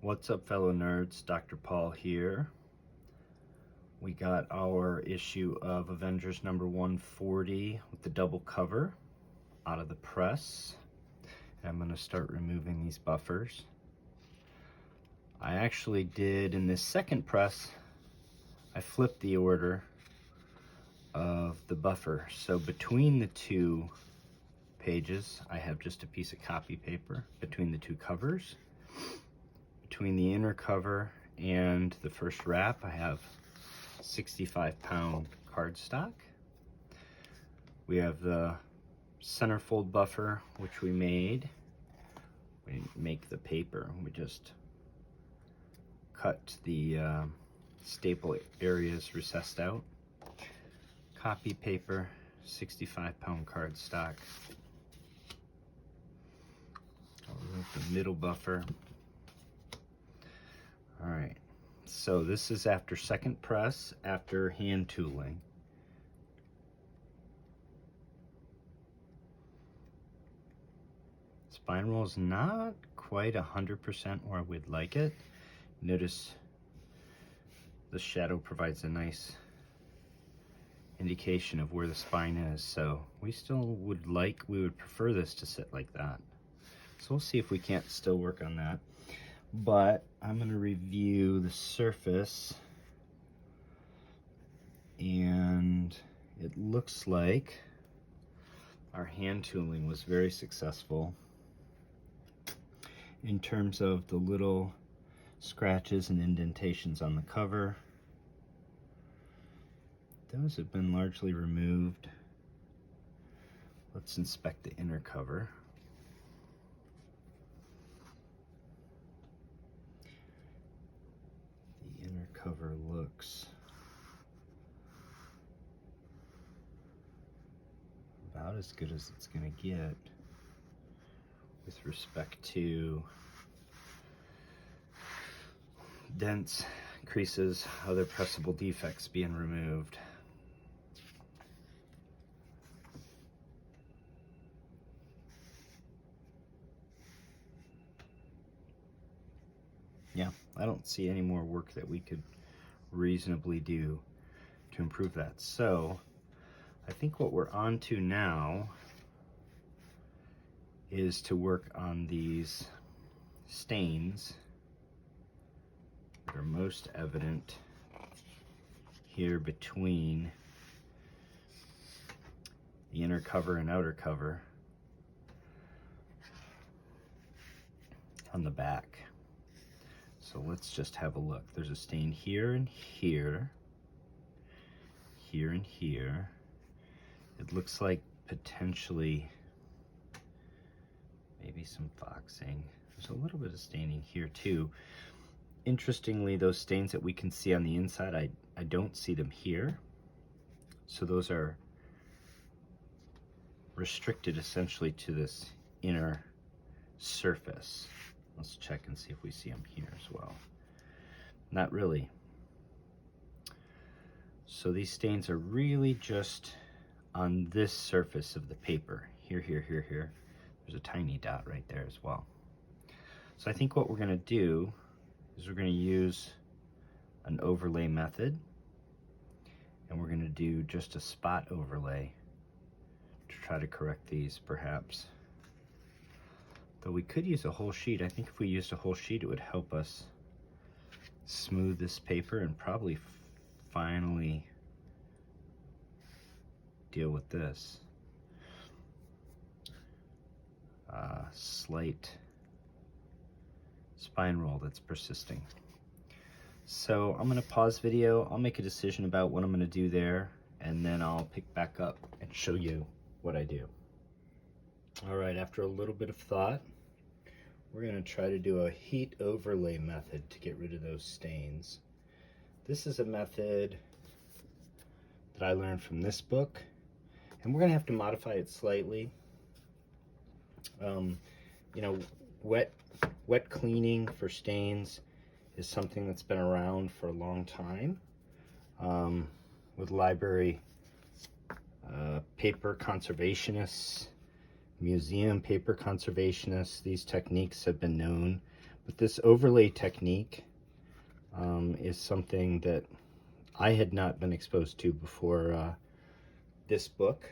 What's up, fellow nerds? Dr. Paul here. We got our issue of Avengers number 140 with the double cover out of the press. And I'm going to start removing these buffers. I actually did, in this second press, I flipped the order of the buffer. So between the two pages, I have just a piece of copy paper between the two covers. Between the inner cover and the first wrap, I have 65-pound cardstock. We have the centerfold buffer, which we made. We didn't make the paper, we just cut the staple areas recessed out. Copy paper, 65-pound cardstock. I'll remove the middle buffer. All right, so this is after second press, after hand tooling. Spine roll is not quite 100% where we'd like it. Notice the shadow provides a nice indication of where the spine is, so we would prefer this to sit like that. So we'll see if we can't still work on that. But I'm going to review the surface, and it looks like our hand tooling was very successful in terms of the little scratches and indentations on the cover. Those have been largely removed. Let's inspect the inner cover. The inner cover looks about as good as it's going to get with respect to dents, creases, other pressable defects being removed. Yeah, I don't see any more work that we could reasonably do to improve that. So I think what we're on to now is to work on these stains that are most evident here between the inner cover and outer cover on the back. So let's just have a look. There's a stain here and here, here and here. It looks like potentially maybe some foxing. There's a little bit of staining here too. Interestingly, those stains that we can see on the inside, I don't see them here. So those are restricted essentially to this inner surface. Let's check and see if we see them here as well. Not really. So these stains are really just on this surface of the paper. Here, here, here, here. There's a tiny dot right there as well. So I think what we're going to do is we're going to use an overlay method, and we're going to do just a spot overlay to try to correct these perhaps. Though we could use a whole sheet. I think if we used a whole sheet, it would help us smooth this paper and probably finally deal with this slight spine roll that's persisting. So I'm going to pause video. I'll make a decision about what I'm going to do there, and then I'll pick back up and show you what I do. All right, after a little bit of thought, we're going to try to do a heat overlay method to get rid of those stains. This is a method that I learned from this book, and we're going to have to modify it slightly. You know, wet cleaning for stains is something that's been around for a long time. With library paper conservationists, museum paper conservationists, these techniques have been known, But this overlay technique is something that I had not been exposed to before this book.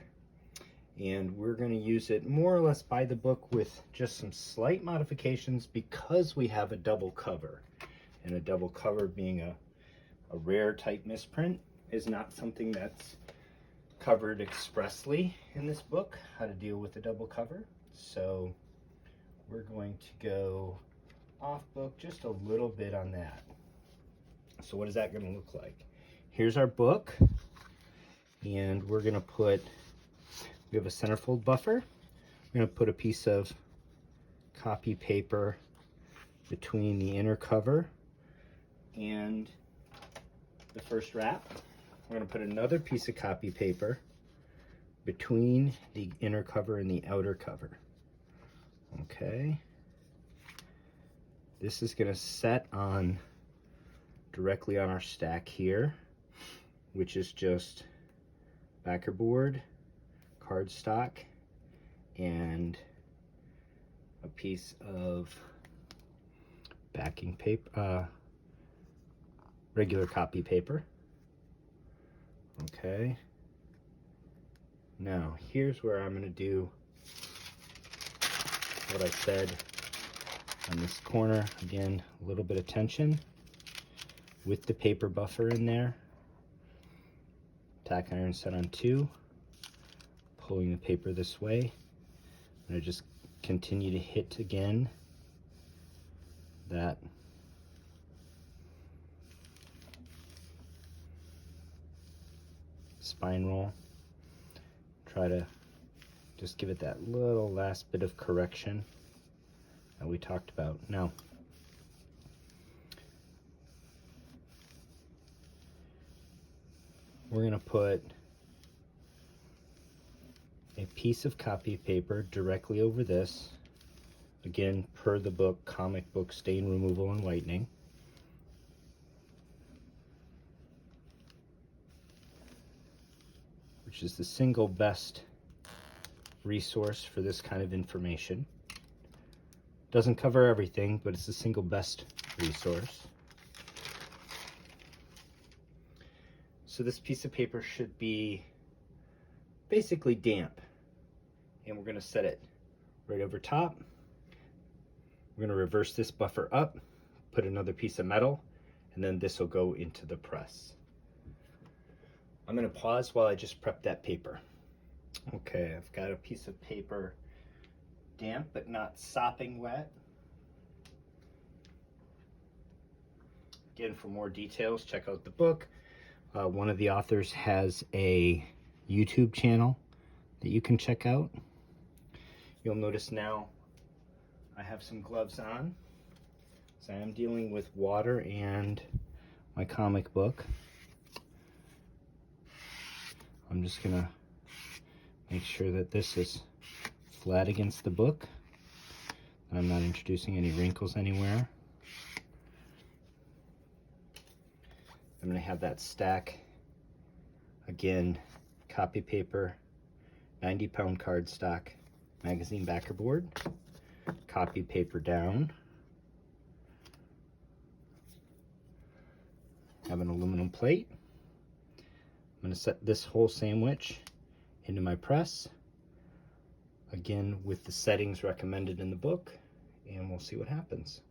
And we're going to use it more or less by the book with just some slight modifications because we have a double cover. And a double cover being a rare type misprint is not something that's covered expressly in this book, how to deal with a double cover. So we're going to go off book just a little bit on that. So what is that going to look like? Here's our book, and we're going to put, we have a centerfold buffer. We're going to put a piece of copy paper between the inner cover and the first wrap. We're going to put another piece of copy paper between the inner cover and the outer cover. Okay. This is going to set on directly on our stack here, which is just backer board, cardstock, and a piece of backing paper, regular copy paper. Okay. Now, here's where I'm going to do what I said on this corner. Again, a little bit of tension with the paper buffer in there. Tack iron set on 2, pulling the paper this way. I'm going to just continue to hit again that spine roll. Try to just give it that little last bit of correction that we talked about. Now, we're going to put a piece of copy paper directly over this, again per the book, comic book stain removal and whitening. Which is the single best resource for this kind of information. Doesn't cover everything, but it's the single best resource. So this piece of paper should be basically damp, and we're going to set it right over top. We're going to reverse this buffer up, put another piece of metal, and then this will go into the press. I'm going to pause while I just prep that paper. Okay, I've got a piece of paper damp but not sopping wet. Again, for more details, check out the book. One of the authors has a YouTube channel that you can check out. You'll notice now I have some gloves on, so I am dealing with water and my comic book. I'm just gonna make sure that this is flat against the book. I'm not introducing any wrinkles anywhere. I'm gonna have that stack, again, copy paper, 90-pound cardstock, magazine backer board, copy paper down, have an aluminum plate. I'm going to set this whole sandwich into my press, again with the settings recommended in the book, and we'll see what happens.